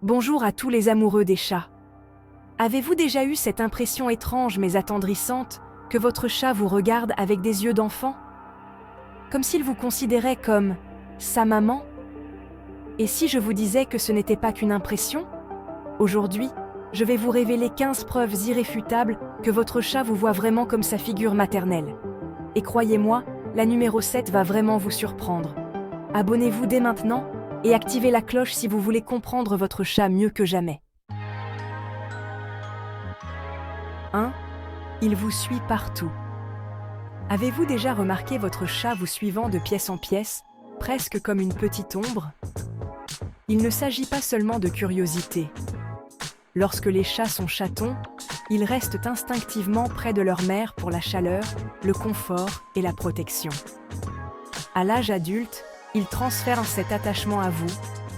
Bonjour à tous les amoureux des chats. Avez-vous déjà eu cette impression étrange mais attendrissante que votre chat vous regarde avec des yeux d'enfant? Comme s'il vous considérait comme sa maman? Et si je vous disais que ce n'était pas qu'une impression? Aujourd'hui, je vais vous révéler 15 preuves irréfutables que votre chat vous voit vraiment comme sa figure maternelle. Et croyez-moi, la numéro 7 va vraiment vous surprendre. Abonnez-vous dès maintenant et activez la cloche si vous voulez comprendre votre chat mieux que jamais. 1. Il vous suit partout. Avez-vous déjà remarqué votre chat vous suivant de pièce en pièce, presque comme une petite ombre? Il ne s'agit pas seulement de curiosité. Lorsque les chats sont chatons, ils restent instinctivement près de leur mère pour la chaleur, le confort et la protection. À l'âge adulte, ils transfèrent cet attachement à vous,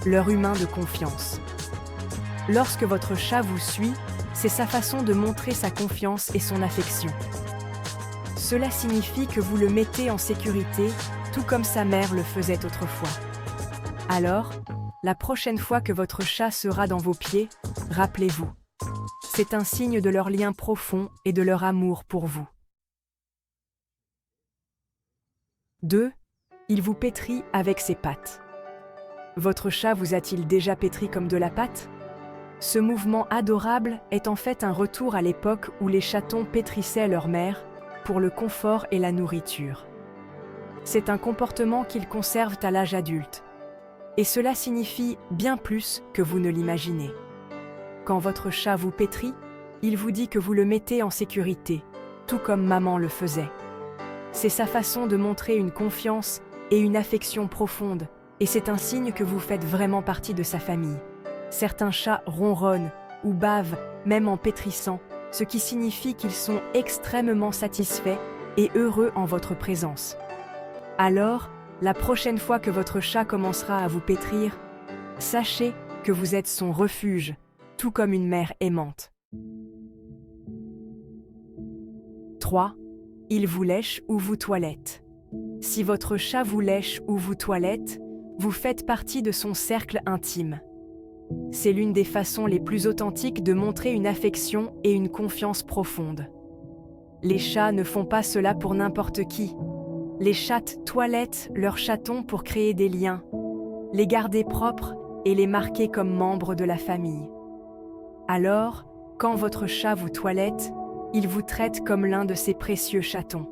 leur humain de confiance. Lorsque votre chat vous suit, c'est sa façon de montrer sa confiance et son affection. Cela signifie que vous le mettez en sécurité, tout comme sa mère le faisait autrefois. Alors, la prochaine fois que votre chat sera dans vos pieds, rappelez-vous. C'est un signe de leur lien profond et de leur amour pour vous. 2. Il vous pétrit avec ses pattes. Votre chat vous a-t-il déjà pétri comme de la pâte? Ce mouvement adorable est en fait un retour à l'époque où les chatons pétrissaient leur mère pour le confort et la nourriture. C'est un comportement qu'ils conservent à l'âge adulte. Et cela signifie bien plus que vous ne l'imaginez. Quand votre chat vous pétrit, il vous dit que vous le mettez en sécurité, tout comme maman le faisait. C'est sa façon de montrer une confiance et une affection profonde, et c'est un signe que vous faites vraiment partie de sa famille. Certains chats ronronnent ou bavent, même en pétrissant, ce qui signifie qu'ils sont extrêmement satisfaits et heureux en votre présence. Alors, la prochaine fois que votre chat commencera à vous pétrir, sachez que vous êtes son refuge, tout comme une mère aimante. 3. Il vous lèche ou vous toilette. Si votre chat vous lèche ou vous toilette, vous faites partie de son cercle intime. C'est l'une des façons les plus authentiques de montrer une affection et une confiance profonde. Les chats ne font pas cela pour n'importe qui. Les chattes toilettent leurs chatons pour créer des liens, les garder propres et les marquer comme membres de la famille. Alors, quand votre chat vous toilette, il vous traite comme l'un de ses précieux chatons.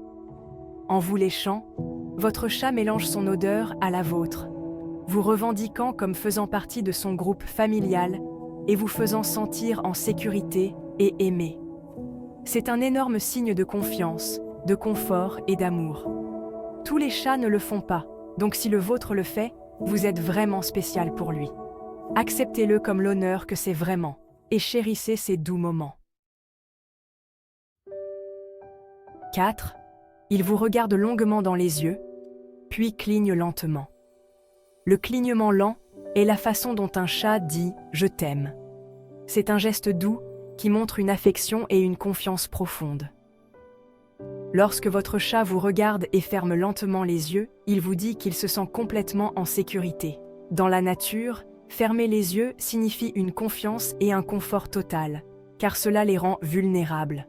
En vous léchant, votre chat mélange son odeur à la vôtre, vous revendiquant comme faisant partie de son groupe familial et vous faisant sentir en sécurité et aimé. C'est un énorme signe de confiance, de confort et d'amour. Tous les chats ne le font pas, donc si le vôtre le fait, vous êtes vraiment spécial pour lui. Acceptez-le comme l'honneur que c'est vraiment, et chérissez ces doux moments. 4. Il vous regarde longuement dans les yeux, puis cligne lentement. Le clignement lent est la façon dont un chat dit « je t'aime ». C'est un geste doux qui montre une affection et une confiance profonde. Lorsque votre chat vous regarde et ferme lentement les yeux, il vous dit qu'il se sent complètement en sécurité. Dans la nature, fermer les yeux signifie une confiance et un confort total, car cela les rend vulnérables.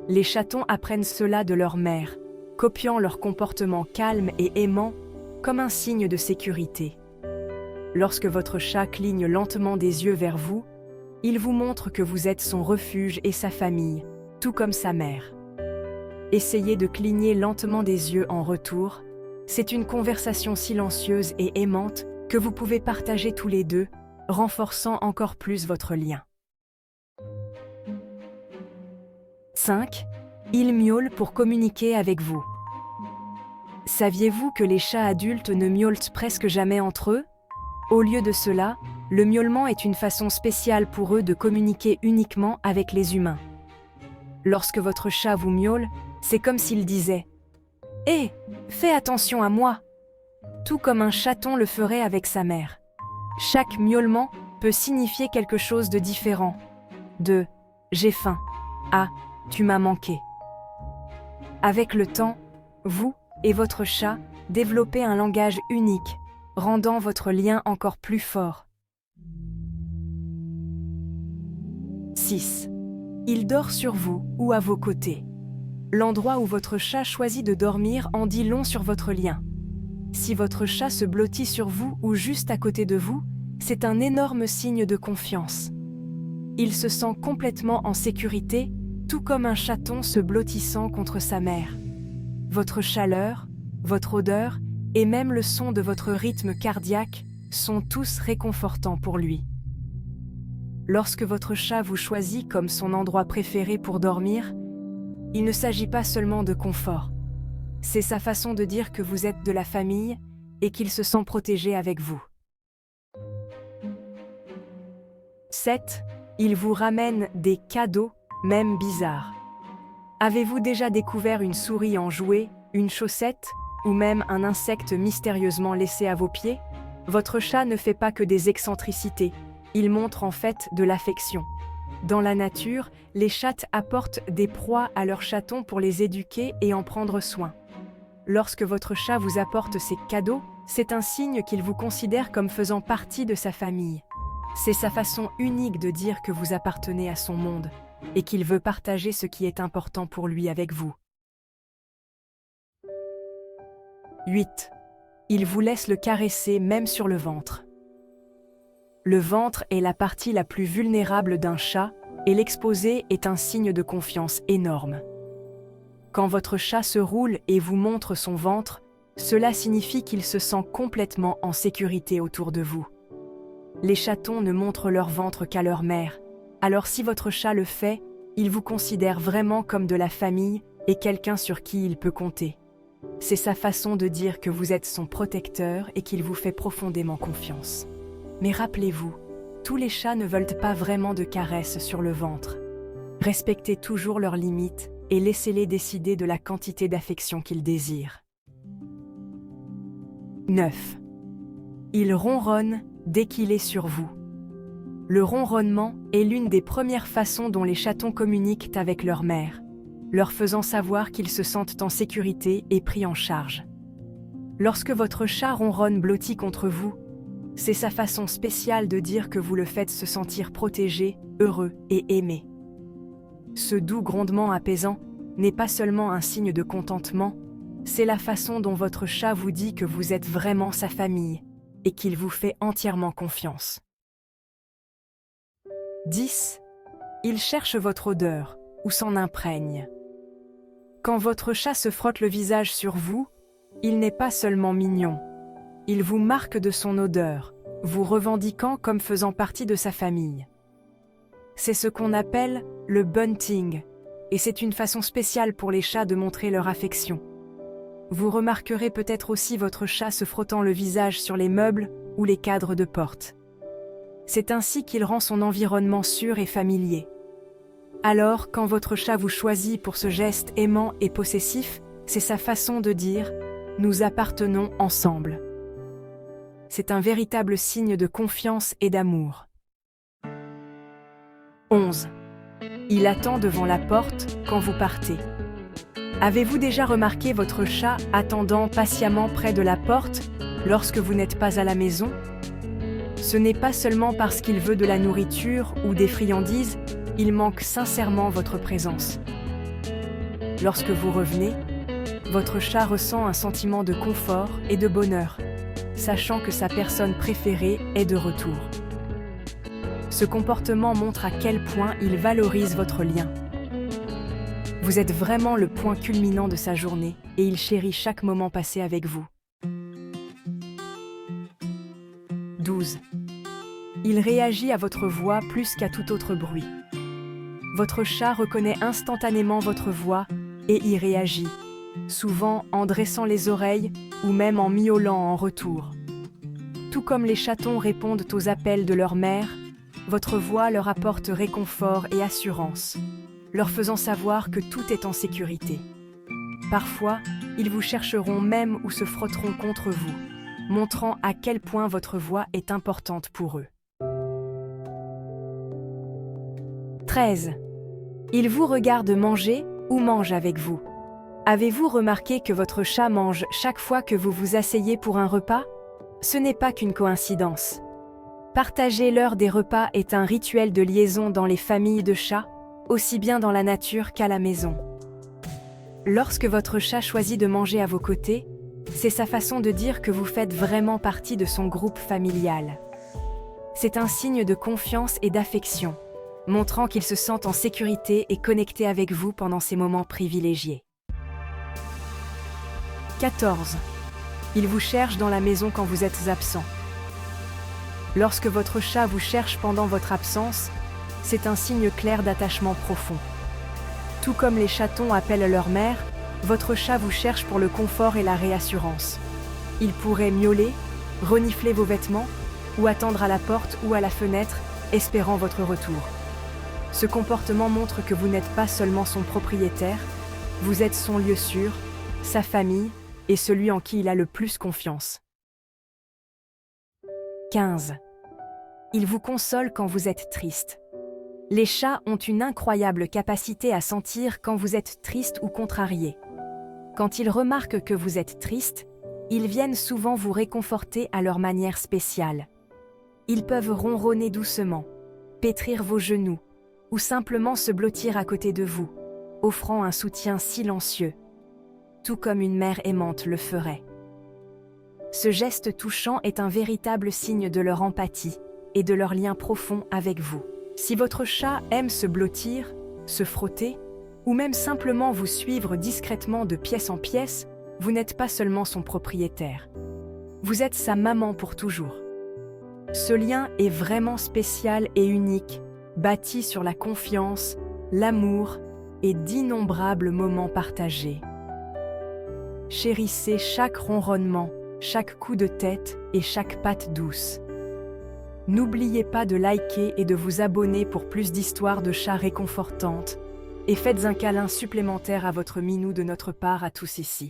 Les chatons apprennent cela de leur mère, copiant leur comportement calme et aimant comme un signe de sécurité. Lorsque votre chat cligne lentement des yeux vers vous, il vous montre que vous êtes son refuge et sa famille, tout comme sa mère. Essayez de cligner lentement des yeux en retour. C'est une conversation silencieuse et aimante que vous pouvez partager tous les deux, renforçant encore plus votre lien. 5. Il miaule pour communiquer avec vous. Saviez-vous que les chats adultes ne miaulent presque jamais entre eux? Au lieu de cela, le miaulement est une façon spéciale pour eux de communiquer uniquement avec les humains. Lorsque votre chat vous miaule, c'est comme s'il disait « Hé, fais attention à moi !» tout comme un chaton le ferait avec sa mère. Chaque miaulement peut signifier quelque chose de différent. De « j'ai faim » à « tu m'as manqué ». Avec le temps, vous et votre chat développez un langage unique, rendant votre lien encore plus fort. 6. Il dort sur vous ou à vos côtés. L'endroit où votre chat choisit de dormir en dit long sur votre lien. Si votre chat se blottit sur vous ou juste à côté de vous, c'est un énorme signe de confiance. Il se sent complètement en sécurité, tout comme un chaton se blottissant contre sa mère. Votre chaleur, votre odeur et même le son de votre rythme cardiaque sont tous réconfortants pour lui. Lorsque votre chat vous choisit comme son endroit préféré pour dormir, il ne s'agit pas seulement de confort. C'est sa façon de dire que vous êtes de la famille et qu'il se sent protégé avec vous. 7. Il vous ramène des cadeaux, même bizarres. Avez-vous déjà découvert une souris en jouet, une chaussette ou même un insecte mystérieusement laissé à vos pieds? Votre chat ne fait pas que des excentricités, il montre en fait de l'affection. Dans la nature, les chattes apportent des proies à leurs chatons pour les éduquer et en prendre soin. Lorsque votre chat vous apporte ces cadeaux, c'est un signe qu'il vous considère comme faisant partie de sa famille. C'est sa façon unique de dire que vous appartenez à son monde et qu'il veut partager ce qui est important pour lui avec vous. 8. Il vous laisse le caresser même sur le ventre. Le ventre est la partie la plus vulnérable d'un chat et l'exposer est un signe de confiance énorme. Quand votre chat se roule et vous montre son ventre, cela signifie qu'il se sent complètement en sécurité autour de vous. Les chatons ne montrent leur ventre qu'à leur mère, alors si votre chat le fait, il vous considère vraiment comme de la famille et quelqu'un sur qui il peut compter. C'est sa façon de dire que vous êtes son protecteur et qu'il vous fait profondément confiance. Mais rappelez-vous, tous les chats ne veulent pas vraiment de caresses sur le ventre. Respectez toujours leurs limites et laissez-les décider de la quantité d'affection qu'ils désirent. 9. Il ronronne dès qu'il est sur vous. Le ronronnement est l'une des premières façons dont les chatons communiquent avec leur mère, leur faisant savoir qu'ils se sentent en sécurité et pris en charge. Lorsque votre chat ronronne blotti contre vous, c'est sa façon spéciale de dire que vous le faites se sentir protégé, heureux et aimé. Ce doux grondement apaisant n'est pas seulement un signe de contentement, c'est la façon dont votre chat vous dit que vous êtes vraiment sa famille et qu'il vous fait entièrement confiance. 10. Il cherche votre odeur ou s'en imprègne. Quand votre chat se frotte le visage sur vous, il n'est pas seulement mignon. Il vous marque de son odeur, vous revendiquant comme faisant partie de sa famille. C'est ce qu'on appelle le bunting, et c'est une façon spéciale pour les chats de montrer leur affection. Vous remarquerez peut-être aussi votre chat se frottant le visage sur les meubles ou les cadres de porte. C'est ainsi qu'il rend son environnement sûr et familier. Alors, quand votre chat vous choisit pour ce geste aimant et possessif, c'est sa façon de dire « Nous appartenons ensemble ». C'est un véritable signe de confiance et d'amour. 11. Il attend devant la porte quand vous partez. Avez-vous déjà remarqué votre chat attendant patiemment près de la porte lorsque vous n'êtes pas à la maison? Ce n'est pas seulement parce qu'il veut de la nourriture ou des friandises, il manque sincèrement votre présence. Lorsque vous revenez, votre chat ressent un sentiment de confort et de bonheur, sachant que sa personne préférée est de retour. Ce comportement montre à quel point il valorise votre lien. Vous êtes vraiment le point culminant de sa journée et il chérit chaque moment passé avec vous. 12. Il réagit à votre voix plus qu'à tout autre bruit. Votre chat reconnaît instantanément votre voix et y réagit, souvent en dressant les oreilles ou même en miaulant en retour. Tout comme les chatons répondent aux appels de leur mère, votre voix leur apporte réconfort et assurance, leur faisant savoir que tout est en sécurité. Parfois, ils vous chercheront même ou se frotteront contre vous, montrant à quel point votre voix est importante pour eux. 13. Il vous regarde manger ou mange avec vous. Avez-vous remarqué que votre chat mange chaque fois que vous vous asseyez pour un repas? Ce n'est pas qu'une coïncidence. Partager l'heure des repas est un rituel de liaison dans les familles de chats, aussi bien dans la nature qu'à la maison. Lorsque votre chat choisit de manger à vos côtés, c'est sa façon de dire que vous faites vraiment partie de son groupe familial. C'est un signe de confiance et d'affection, montrant qu'il se sent en sécurité et connecté avec vous pendant ces moments privilégiés. 14. Il vous cherche dans la maison quand vous êtes absent. Lorsque votre chat vous cherche pendant votre absence, c'est un signe clair d'attachement profond. Tout comme les chatons appellent leur mère, votre chat vous cherche pour le confort et la réassurance. Il pourrait miauler, renifler vos vêtements, ou attendre à la porte ou à la fenêtre, espérant votre retour. Ce comportement montre que vous n'êtes pas seulement son propriétaire, vous êtes son lieu sûr, sa famille et celui en qui il a le plus confiance. 15. Il vous console quand vous êtes triste. Les chats ont une incroyable capacité à sentir quand vous êtes triste ou contrarié. Quand ils remarquent que vous êtes triste, ils viennent souvent vous réconforter à leur manière spéciale. Ils peuvent ronronner doucement, pétrir vos genoux, ou simplement se blottir à côté de vous, offrant un soutien silencieux, tout comme une mère aimante le ferait. Ce geste touchant est un véritable signe de leur empathie et de leur lien profond avec vous. Si votre chat aime se blottir, se frotter, ou même simplement vous suivre discrètement de pièce en pièce, vous n'êtes pas seulement son propriétaire. Vous êtes sa maman pour toujours. Ce lien est vraiment spécial et unique, bâti sur la confiance, l'amour et d'innombrables moments partagés. Chérissez chaque ronronnement, chaque coup de tête et chaque patte douce. N'oubliez pas de liker et de vous abonner pour plus d'histoires de chats réconfortantes, et faites un câlin supplémentaire à votre minou de notre part à tous ici.